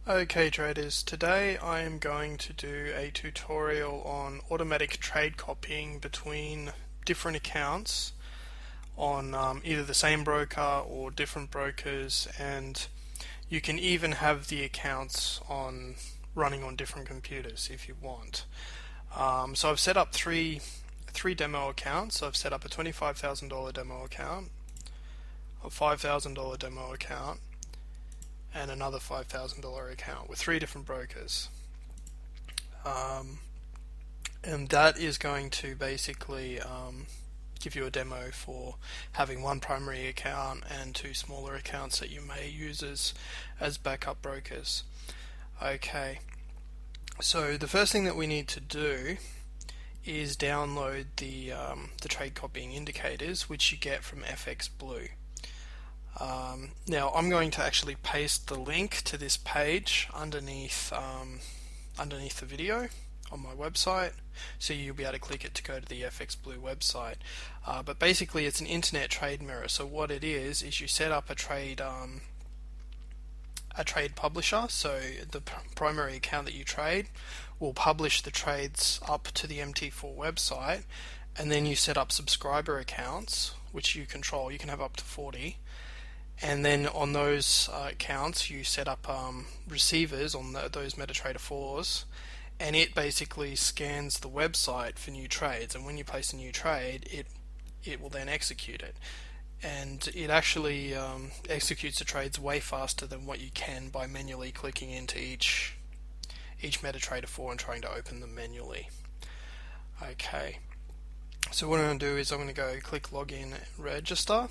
Okay traders, today I am going to do a tutorial on automatic trade copying between different accounts on either the same broker or different brokers, and you can even have the accounts on running on different computers if you want. So I've set up three demo accounts. I've set up a $25,000 demo account, a $5,000 demo account, and another $5,000 account with three different brokers. And that is going to basically give you a demo for having one primary account and two smaller accounts that you may use as backup brokers. Okay, so the first thing that we need to do is download the trade copying indicators, which you get from FX Blue. Now I'm going to actually paste the link to this page underneath the video on my website, so you'll be able to click it to go to the FX Blue website. But basically it's an internet trade mirror. So what it is you set up a trade publisher. So the primary account that you trade will publish the trades up to the MT4 website, and then you set up subscriber accounts which you control. You can have up to 40. And then on those accounts you set up receivers on those MetaTrader 4s, and it basically scans the website for new trades, and when you place a new trade it will then execute it, and it actually executes the trades way faster than what you can by manually clicking into each MetaTrader 4 and trying to open them manually. Okay, so what I'm going to do is I'm going to go click login and register.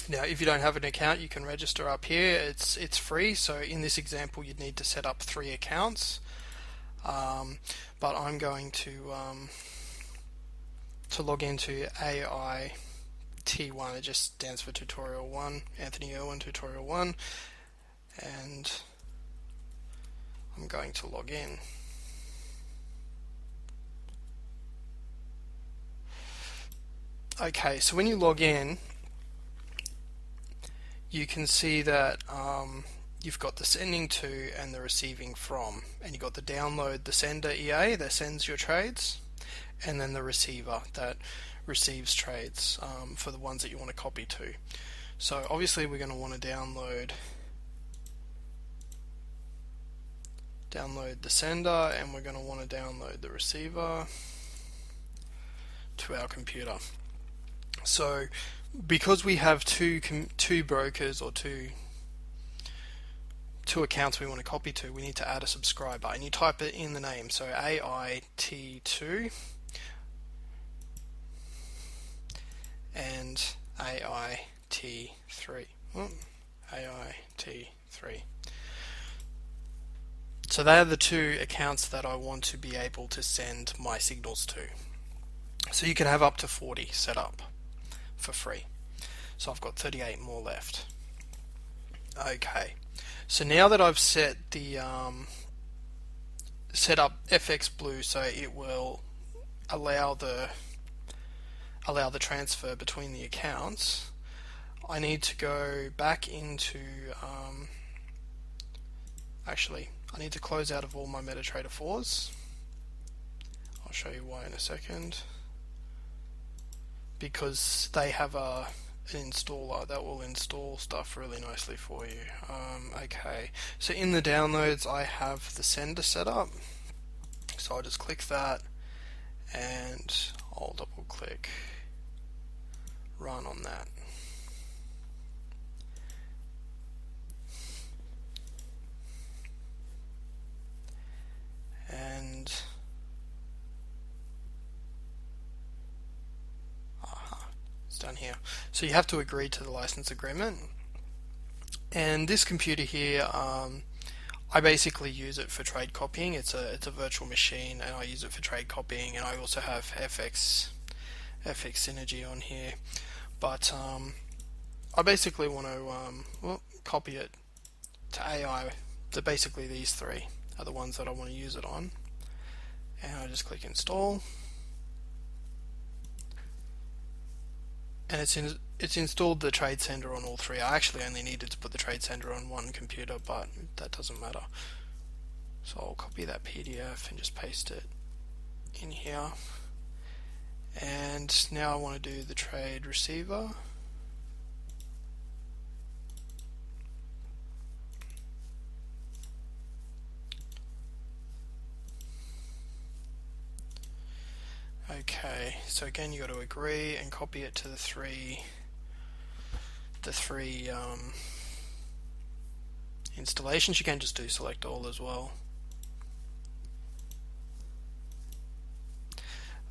Now if you don't have an account, you can register up here. It's free, so in this example you'd need to set up 3 accounts, but I'm going to log into AIT1. It just stands for Tutorial 1, Anthony Irwin Tutorial 1, and I'm going to log in. Okay, so when you log in, you can see that you've got the sending to and the receiving from, and you've got the download, the sender EA that sends your trades, and then the receiver that receives trades for the ones that you want to copy to. So obviously we're going to want to download the sender, and we're going to want to download the receiver to our computer. So because we have two brokers or two accounts we want to copy to, we need to add a subscriber, and you type it in the name. So AIT2 and AIT3. AIT3. So they are the two accounts that I want to be able to send my signals to. So you can have up to 40 set up for free. So I've got 38 more left. Okay, so now that I've set up FX Blue so it will allow the transfer between the accounts, I need to go back into actually I need to close out of all my MetaTrader 4s. I'll show you why in a second, because they have an installer that will install stuff really nicely for you. Okay, so in the downloads I have the sender set up, so I'll just click that and I'll double click run on that. And it's done here. So you have to agree to the license agreement. And this computer here, I basically use it for trade copying. It's a virtual machine, and I use it for trade copying, and I also have FX Synergy on here. But I basically want to copy it to AI. So basically these 3 are the ones that I want to use it on, and I just click install. and it's installed the trade sender on all three. I actually only needed to put the trade sender on one computer, but that doesn't matter. So I'll copy that PDF and just paste it in here. And now I want to do the trade receiver. Okay, so again you got to agree and copy it to the three installations. You can just do select all as well.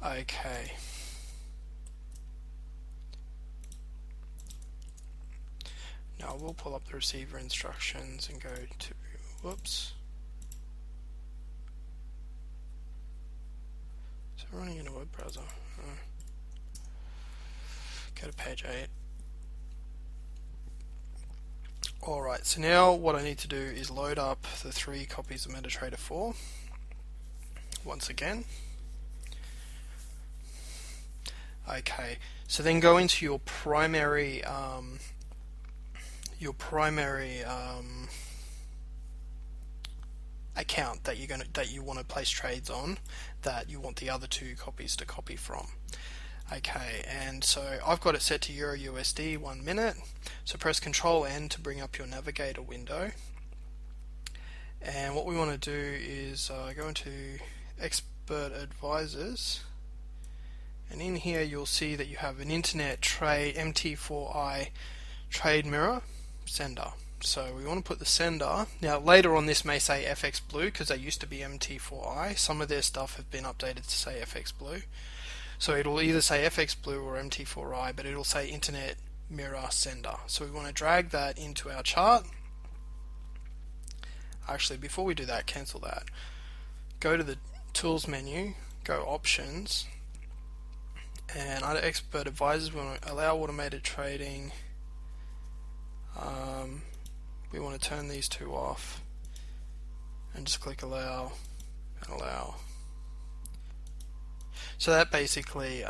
Okay. Now we'll pull up the receiver instructions and go to, whoops. So running in a web browser. Go to page 8. Alright, so now what I need to do is load up the 3 copies of MetaTrader 4 once again. Okay, so then go into your primary account that you want to place trades on, that you want the other 2 copies to copy from. Okay, and so I've got it set to Euro USD 1 minute. So press Control N to bring up your navigator window. And what we want to do is go into Expert Advisors. And in here you'll see that you have an internet trade MT4I trade mirror sender. So we want to put the sender. Now later on this may say FX Blue because they used to be MT4I. Some of their stuff have been updated to say FX Blue. So it'll either say FX Blue or MT4I, but it'll say Internet Mirror Sender. So we want to drag that into our chart. Actually, before we do that, cancel that. Go to the Tools menu, go Options, and under Expert Advisors we want to allow automated trading. We want to turn these 2 off and just click Allow and Allow. So that basically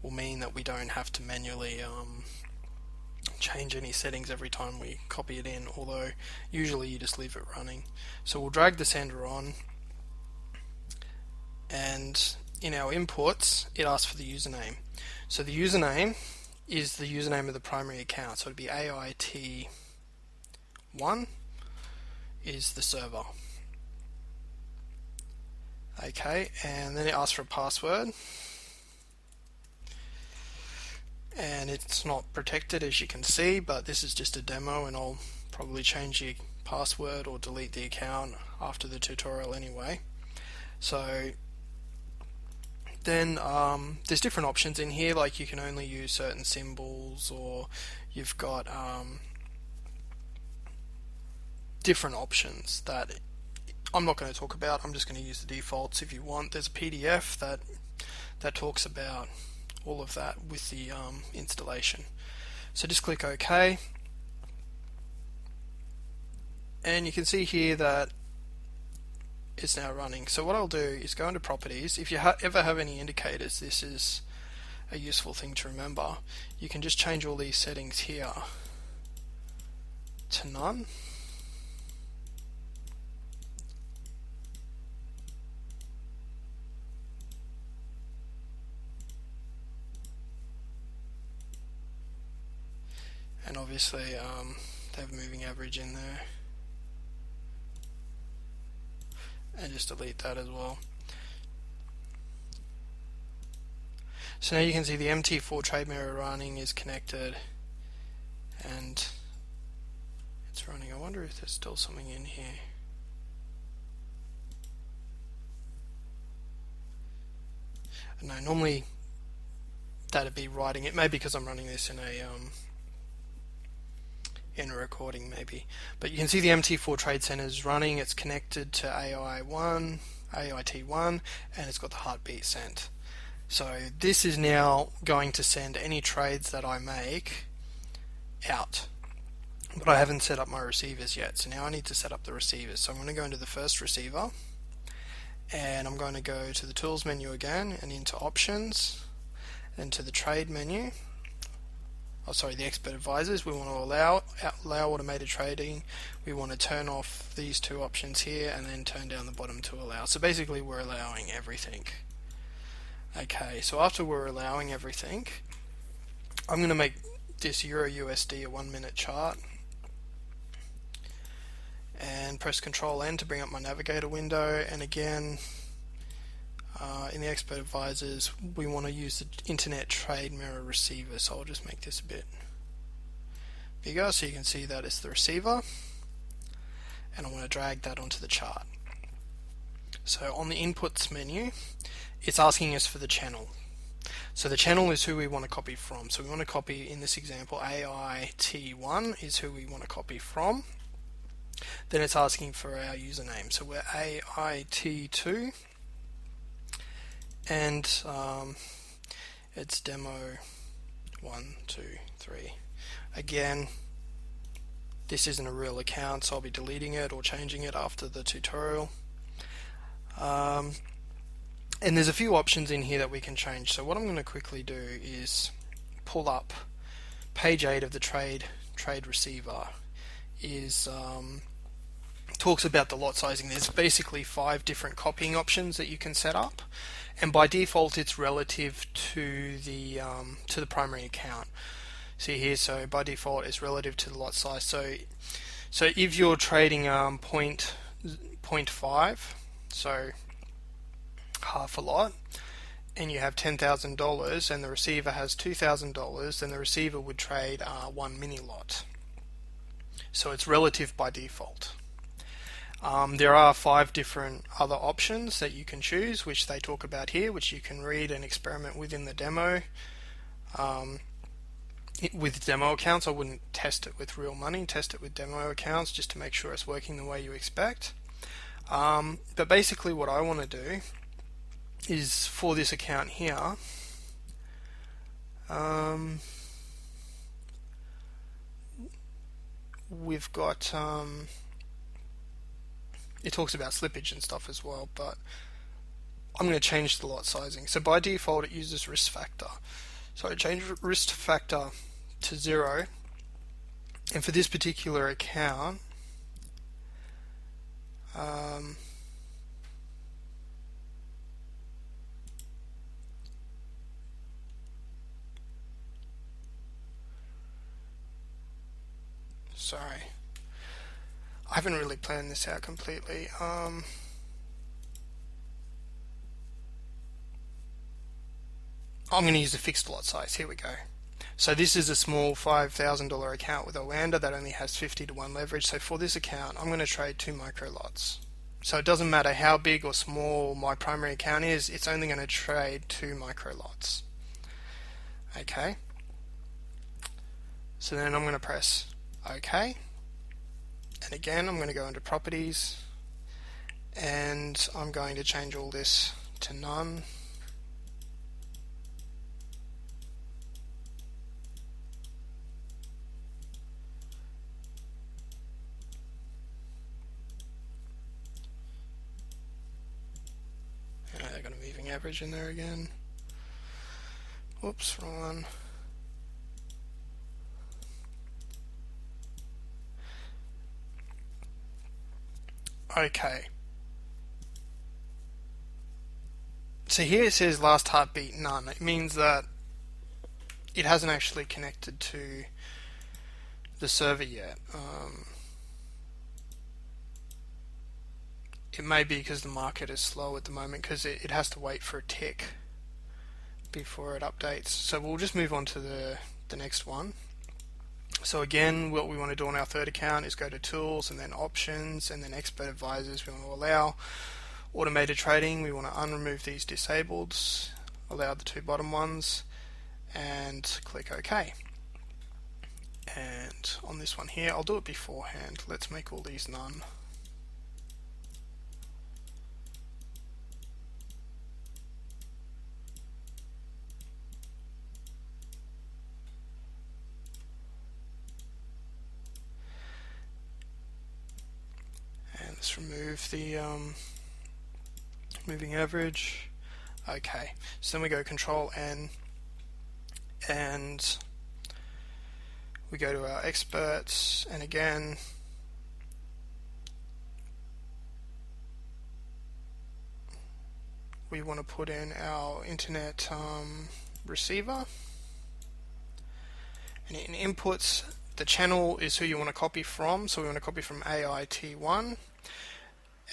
will mean that we don't have to manually change any settings every time we copy it in, although usually you just leave it running. So we'll drag the sender on, and in our inputs it asks for the username. So the username is the username of the primary account, so it'd be AIT1 is the server. Okay, and then it asks for a password, and it's not protected as you can see, but this is just a demo and I'll probably change the password or delete the account after the tutorial anyway. So then there's different options in here, like you can only use certain symbols, or you've got different options that I'm not going to talk about. I'm just going to use the defaults. If you want, there's a PDF that talks about all of that with the installation. So just click OK, and you can see here that it's now running. So what I'll do is go into Properties. If you ever have any indicators, this is a useful thing to remember. You can just change all these settings here to none. And obviously they have moving average in there, and just delete that as well. So now you can see the MT4 trade mirror running is connected and it's running. I wonder if there's still something in here. No, normally that'd be writing. It may be because I'm running this in a recording maybe, but you can see the MT4 Trade Center is running. It's connected to AIT1, and it's got the heartbeat sent. So this is now going to send any trades that I make out, but I haven't set up my receivers yet. So now I need to set up the receivers. So I'm going to go into the first receiver, and I'm going to go to the Tools menu again and into Options, Then to the trade menu, the expert advisors, we want to allow automated trading. We want to turn off these two options here and then turn down the bottom to allow. So basically we're allowing everything. Okay, so after we're allowing everything, I'm going to make this Euro USD a 1 minute chart and press Control N to bring up my navigator window. And again, in the expert advisors, we want to use the internet trade mirror receiver, so I'll just make this a bit bigger so you can see that it's the receiver, and I want to drag that onto the chart. So on the inputs menu, it's asking us for the channel. So the channel is who we want to copy from. So we want to copy, in this example, AIT1 is who we want to copy from. Then it's asking for our username. So we're AIT2, and it's demo 1, 2, 3. Again, this isn't a real account, so I'll be deleting it or changing it after the tutorial. And there's a few options in here that we can change. So what I'm going to quickly do is pull up page 8 of the trade receiver. Talks about the lot sizing. There's basically 5 different copying options that you can set up, and by default it's relative to the primary account. See here, so by default it's relative to the lot size. So if you're trading 0.5, so half a lot, and you have $10,000 and the receiver has $2,000, then the receiver would trade 1 mini lot. So it's relative by default. There are 5 different other options that you can choose, which they talk about here, which you can read and experiment with in the demo. With demo accounts, I wouldn't test it with real money, test it with demo accounts just to make sure it's working the way you expect. But basically what I want to do is, for this account here, we've got it talks about slippage and stuff as well, but I'm going to change the lot sizing. So by default it uses risk factor, so I change risk factor to 0, and for this particular account sorry, I haven't really planned this out completely. I'm going to use a fixed lot size. Here we go. So this is a small $5,000 account with a lambda that only has 50-to-1 leverage. So for this account, I'm going to trade 2 micro lots. So it doesn't matter how big or small my primary account is, it's only going to trade 2 micro lots. Okay. So then I'm going to press OK. And again, I'm going to go into properties, and I'm going to change all this to none. I got a moving average in there again. Whoops, wrong one. Okay. So here it says last heartbeat none. It means that it hasn't actually connected to the server yet. It may be because the market is slow at the moment, because it has to wait for a tick before it updates. So we'll just move on to the next one. So again, what we want to do on our third account is go to Tools and then Options and then Expert Advisors. We want to allow automated trading. We want to unremove these disabled, allow the 2 bottom ones, and click OK. And on this one here, I'll do it beforehand. Let's make all these none. Let's remove the moving average. Okay, so then we go Control N and we go to our experts, and again we want to put in our internet receiver, and in inputs the channel is who you want to copy from, so we want to copy from AIT1,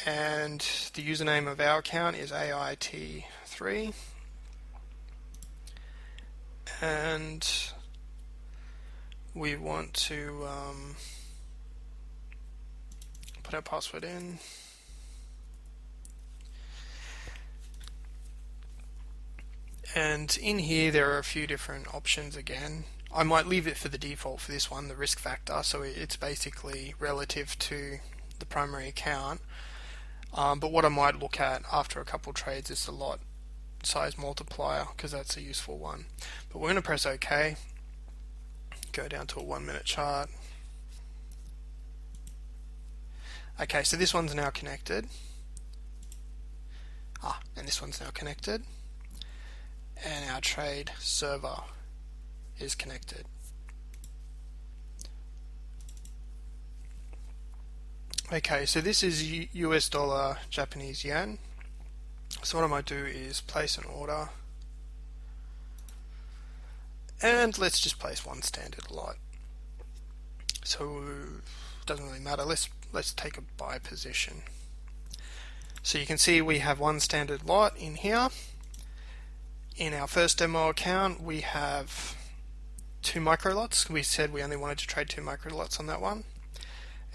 and the username of our account is AIT3, and we want to put our password in. And in here there are a few different options again. I might leave it for the default for this one, the risk factor, so it's basically relative to the primary account. But what I might look at after a couple trades is the lot size multiplier, because that's a useful one. But we're going to press OK, go down to a 1 minute chart. Okay, so this one's now connected. And this one's now connected. And our trade server is connected. Okay, so this is US dollar Japanese yen. So what I might do is place an order, and let's just place one standard lot. So it doesn't really matter. Let's take a buy position. So you can see we have one standard lot in here. In our first demo account we have 2 micro lots. We said we only wanted to trade 2 micro lots on that one.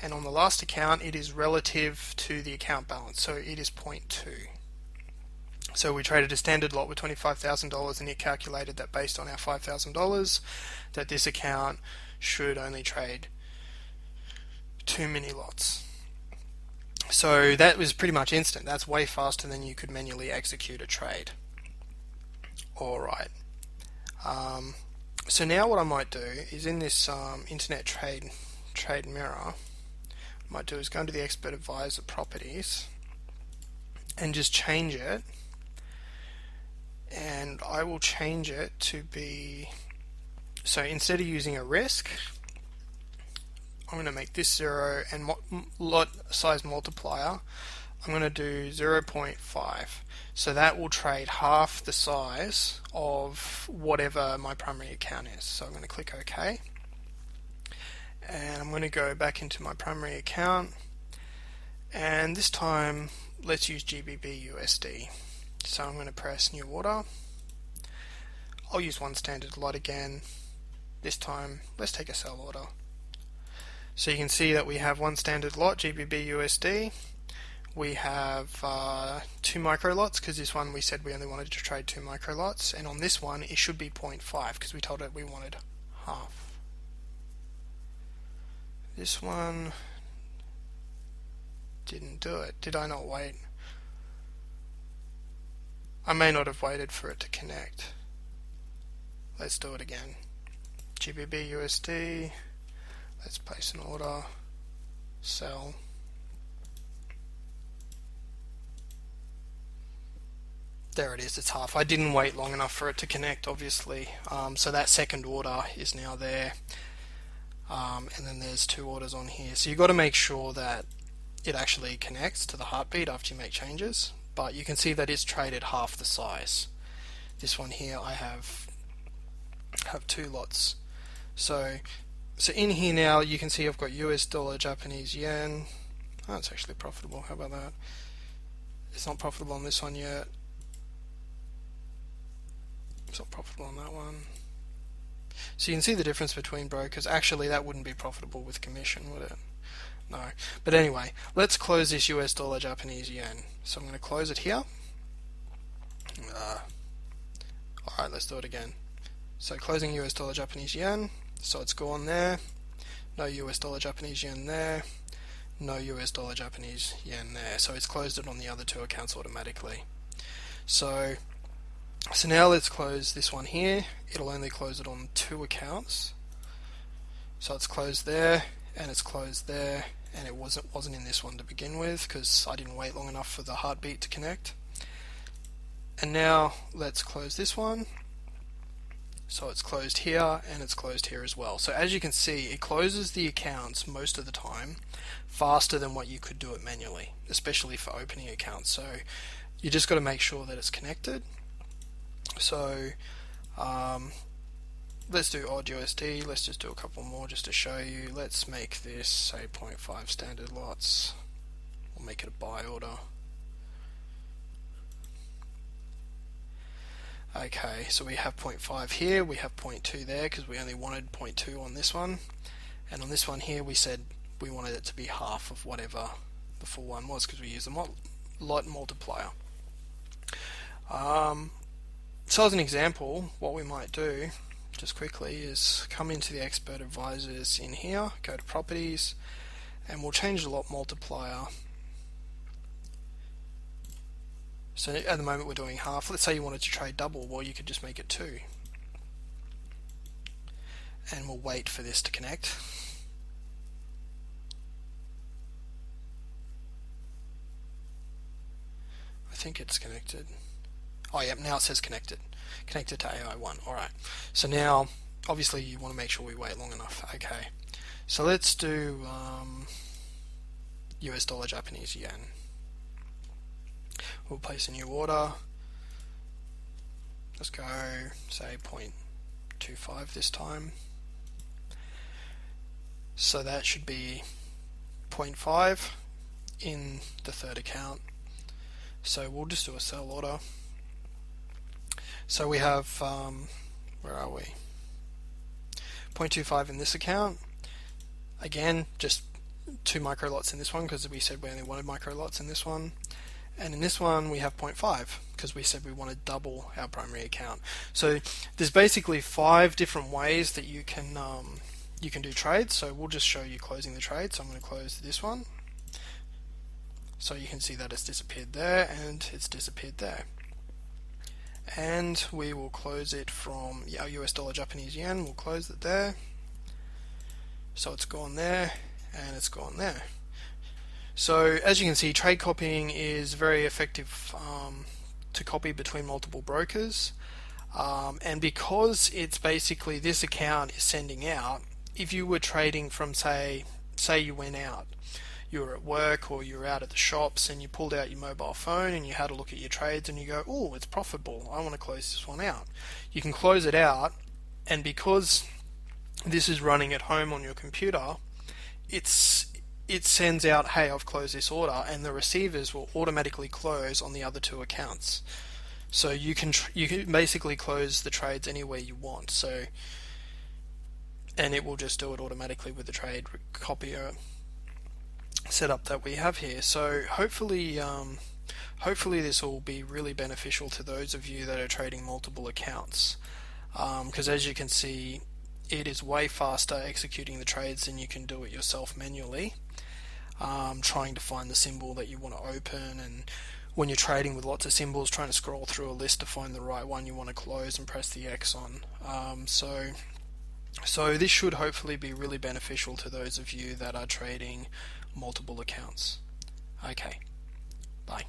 And on the last account it is relative to the account balance, so it is 0.2. So we traded a standard lot with $25,000, and it calculated that based on our $5,000 that this account should only trade 2 mini lots. So that was pretty much instant. That's way faster than you could manually execute a trade. Alright, so now what I might do is in this internet trade mirror, what I might do is go into the expert advisor properties and just change it, and I will change it to be, so instead of using a risk, I'm going to make this 0, and lot size multiplier I'm going to do 0.5. So that will trade half the size of whatever my primary account is. So I'm going to click OK. And I'm going to go back into my primary account. And this time, let's use GBP USD. So I'm going to press New Order. I'll use one standard lot again. This time, let's take a sell order. So you can see that we have one standard lot, GBP USD. We have 2 micro lots, because this one we said we only wanted to trade 2 micro lots, and on this one it should be 0.5 because we told it we wanted half. This one didn't do it. Did I not wait? I may not have waited for it to connect. Let's do it again. GBP USD, let's place an order, sell. There it is, it's half. I didn't wait long enough for it to connect, obviously. So that second order is now there. And then there's 2 orders on here. So you've got to make sure that it actually connects to the heartbeat after you make changes. But you can see that it's traded half the size. This one here I have 2 lots. So in here now you can see I've got US dollar, Japanese yen. Oh, it's actually profitable. How about that? It's not profitable on this one yet. It's not profitable on that one. So you can see the difference between brokers. Actually, that wouldn't be profitable with commission, would it? No. But anyway, let's close this US dollar Japanese yen. So I'm going to close it here. Alright, let's do it again. So closing US dollar Japanese yen. So it's gone there. No US dollar Japanese yen there. No US dollar Japanese yen there. So it's closed it on the other 2 accounts automatically. So now let's close this one here. It'll only close it on 2 accounts. So it's closed there, and it's closed there, and it wasn't in this one to begin with because I didn't wait long enough for the heartbeat to connect. And now let's close this one, So it's closed here and it's closed here as well. So as you can see, it closes the accounts most of the time faster than what you could do it manually, especially for opening accounts. So you just got to make sure that it's connected. So let's do odd USD. Let's just do a couple more just to show you. Let's make this say 0.5 standard lots. We'll make it a buy order. Okay, so we have 0.5 here, we have 0.2 there because we only wanted 0.2 on this one, and on this one here we said we wanted it to be half of whatever the full one was because we used the lot multiplier. So as an example, what we might do just quickly is come into the expert advisors in here, go to properties, and we'll change the lot multiplier. So at the moment we're doing half. Let's say you wanted to trade double, well you could just make it 2. And we'll wait for this to connect. I think it's connected. Oh yeah, now it says connected. Connected to AI1. Alright. So now, obviously you want to make sure we wait long enough. Okay. So let's do US dollar Japanese yen. We'll place a new order. Let's go, say 0.25 this time. So that should be 0.5 in the third account. So we'll just do a sell order. So we have, where are we? 0.25 in this account. Again, just 2 micro lots in this one because we said we only wanted micro lots in this one. And in this one we have 0.5 because we said we want to double our primary account. So there's basically 5 different ways that you can do trades. So we'll just show you closing the trade. So I'm going to close this one. So you can see that it's disappeared there and it's disappeared there. And we will close it from our US dollar Japanese yen. We'll close it there. So it's gone there and it's gone there. So as you can see, trade copying is very effective to copy between multiple brokers, and because it's basically this account is sending out, if you were trading from say you went out, you were at work or you were out at the shops and you pulled out your mobile phone and you had a look at your trades and you go, oh, it's profitable, I want to close this one out. You can close it out, and because this is running at home on your computer, it sends out, hey, I've closed this order, and the receivers will automatically close on the other 2 accounts. So you can basically close the trades anywhere you want. So, and it will just do it automatically with the trade copier setup that we have here. So hopefully this will be really beneficial to those of you that are trading multiple accounts, because as you can see, it is way faster executing the trades than you can do it yourself manually. Trying to find the symbol that you want to open, and when you're trading with lots of symbols, trying to scroll through a list to find the right one you want to close and press the X on. So this should hopefully be really beneficial to those of you that are trading multiple accounts. Okay, bye.